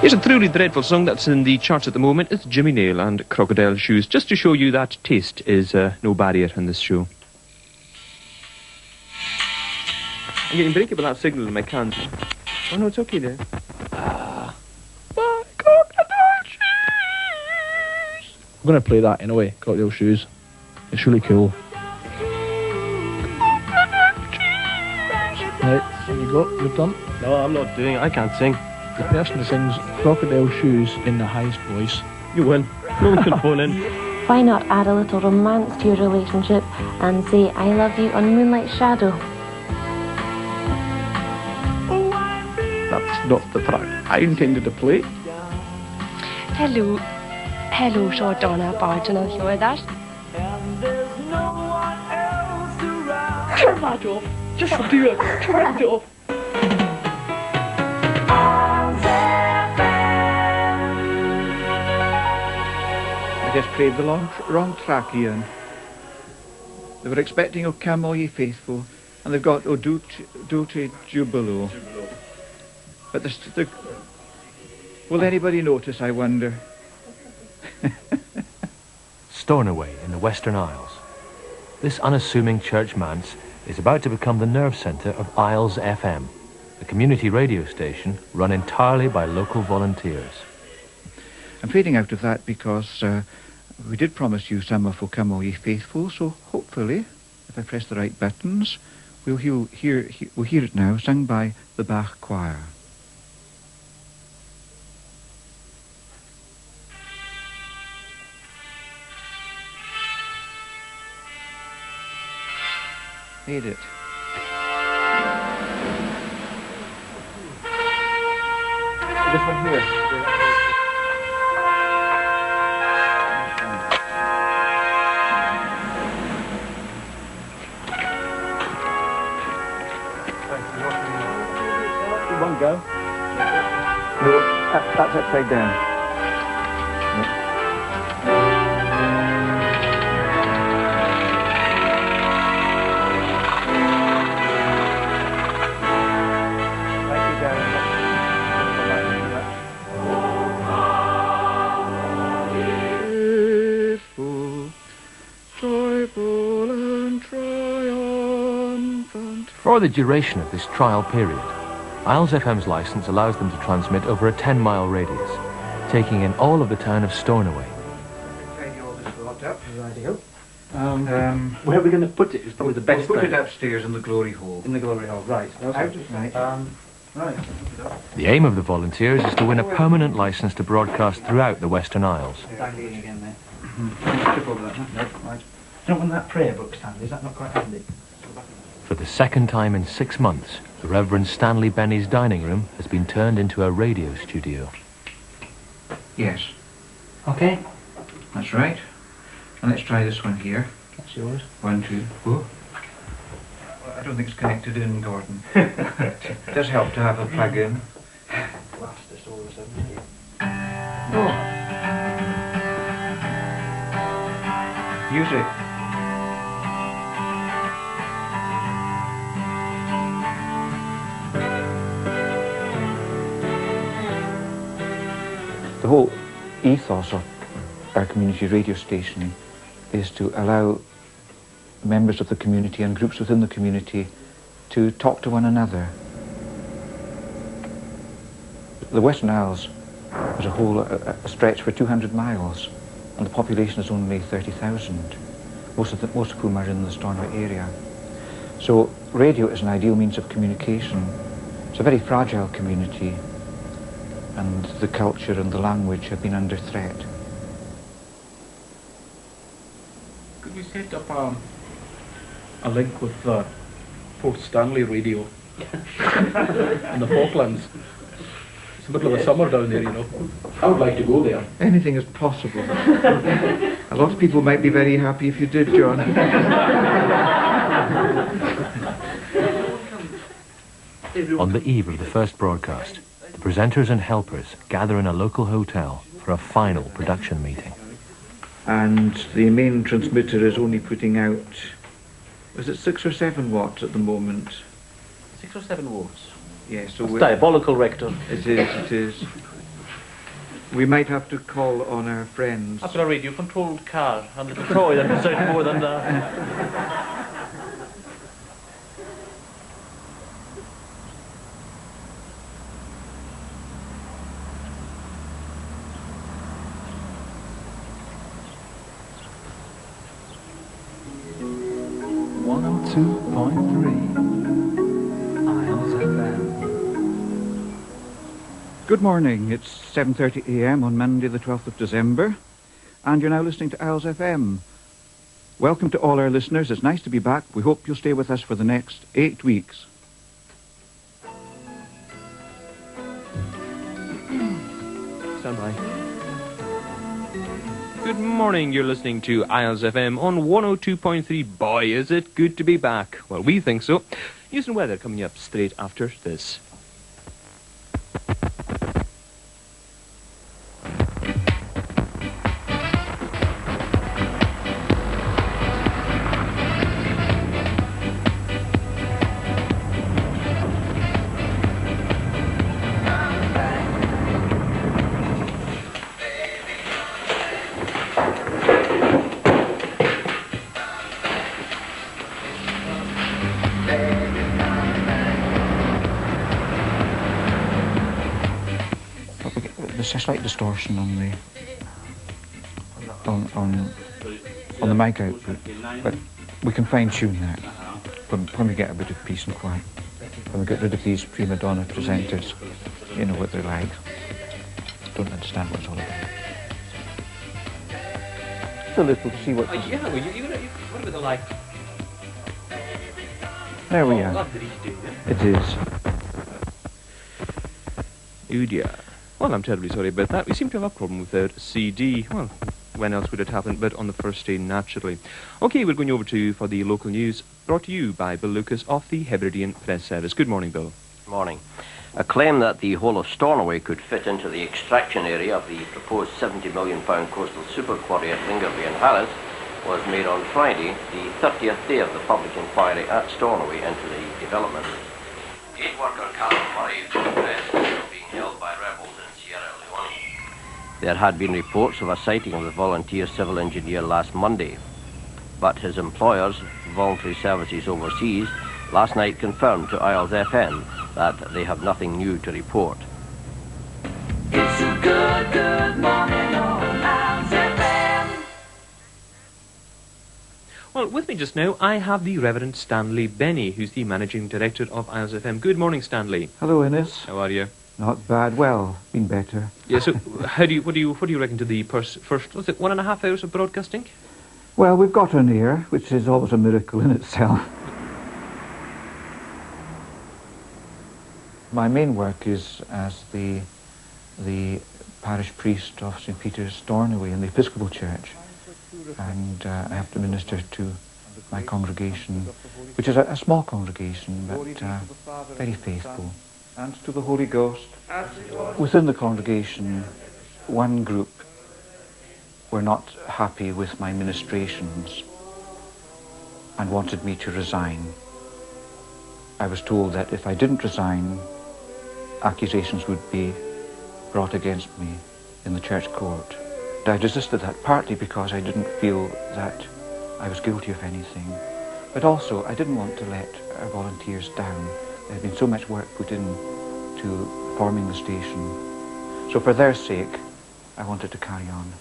Here's a truly dreadful song that's in the charts at the moment. It's Jimmy Nail and Crocodile Shoes, just to show you that taste is no barrier in this show. I'm getting breakable that signal in my cans. Oh no, it's okay there. My crocodile shoes. I'm going to play that anyway, Crocodile Shoes. It's really cool. Right, there you go, you're done. No, I'm not doing it, I can't sing. The person who sings Crocodile Shoes in the highest voice. You win. No one can phone in. Why not add a little romance to your relationship and say I love you on Moonlight Shadow? That's not the track I intended to play. Hello. Hello, short Donna Barton, I'll hear that. Turn that off. Just do it. Turn it off. I just played the wrong track, Ian. They were expecting O Come All Ye Faithful, and they've got O Dute Jubilo. But will anybody notice, I wonder? Stornoway in the Western Isles. This unassuming church manse is about to become the nerve centre of Isles FM, a community radio station run entirely by local volunteers. I'm fading out of that because we did promise you some of O Come All Ye Faithful, so hopefully, if I press the right buttons, we'll hear it now, sung by the Bach Choir. Made it. This one here. One go. No, that's upside down. For the duration of this trial period, Isles FM's licence allows them to transmit over a 10-mile radius, taking in all of the town of Stornoway. Where are we going to put it? It's probably the best We'll put thing. it upstairs in the glory hole. In the glory hole, right. Okay. Right. Right. The aim of the volunteers is to win a permanent licence to broadcast throughout the Western Isles. Dangling again there. Trip over that, huh? No, right. You don't want that prayer book stand, is that not quite handy? For the second time in 6 months, the Reverend Stanley Benny's dining room has been turned into a radio studio. Yes, Okay. that's right. And let's try this one here. That's yours. 1, 2, 4. Well, I don't think it's connected in, Gordon. It does help to have a plug-in. Blast this all of a sudden. Oh. Music. The whole ethos of our community radio station is to allow members of the community and groups within the community to talk to one another. The Western Isles as a whole stretch for 200 miles, and the population is only 30,000, most of whom are in the Stornoway area. So radio is an ideal means of communication. It's a very fragile community, and the culture and the language have been under threat. Could we set up a link with Port Stanley Radio in the Falklands? It's the middle of the summer down there, you know. I would like to go there. Anything is possible. A lot of people might be very happy if you did, John. On the eve of the first broadcast, the presenters and helpers gather in a local hotel for a final production meeting. And the main transmitter is only putting out, is it 6 or 7 watts at the moment? 6 or 7 watts. Yes, so Diabolical rector. it is. We might have to call on our friends. I've got a radio-controlled car, a little toy that can sound more than that. Good morning, it's 7:30 a.m. on Monday the 12th of December, and you're now listening to Isles FM. Welcome to all our listeners, it's nice to be back. We hope you'll stay with us for the next 8 weeks. Stand by. Good morning, you're listening to Isles FM on 102.3. Boy, is it good to be back. Well, we think so. News and weather coming up straight after this. There's a slight distortion on the on the mic output, but we can fine-tune that when we get a bit of peace and quiet. When we get rid of these prima donna presenters, you know what they're like. Don't understand what it's all about. It's a little to see what. Yeah, what about the light? There we are. It is. Oh dear. Well, I'm terribly sorry about that. We seem to have a problem with our CD. Well, when else would it happen but on the first day, naturally. OK, we're going over for the local news, brought to you by Bill Lucas of the Hebridean Press Service. Good morning, Bill. Morning. A claim that the whole of Stornoway could fit into the extraction area of the proposed £70 million coastal super quarry at Lingerby and Hallis was made on Friday, the 30th day of the public inquiry at Stornoway into the development. Gate worker Calum told the press being held by rebels in Sierra Leone. There had been reports of a sighting of the volunteer civil engineer last Monday, but his employers, Voluntary Services Overseas, last night confirmed to Isles FM that they have nothing new to report. It's a good morning on Isles FM. Well, with me just now, I have the Reverend Stanley Benny, who's the Managing Director of Isles FM. Good morning, Stanley. Hello, Innes. How are you? Not bad. Well, been better. Yeah. So, what do you reckon to the first? Was it 1.5 hours of broadcasting? Well, we've got on air, which is always a miracle in itself. My main work is as the parish priest of St. Peter's, Stornoway in the Episcopal Church, and I have to minister to my congregation, which is a small congregation, but very faithful. And to the Holy Ghost. Within the congregation, one group were not happy with my ministrations and wanted me to resign. I was told that if I didn't resign, accusations would be brought against me in the church court. I resisted that partly because I didn't feel that I was guilty of anything, but also I didn't want to let our volunteers down. There had been so much work put in to forming the station. So for their sake, I wanted to carry on.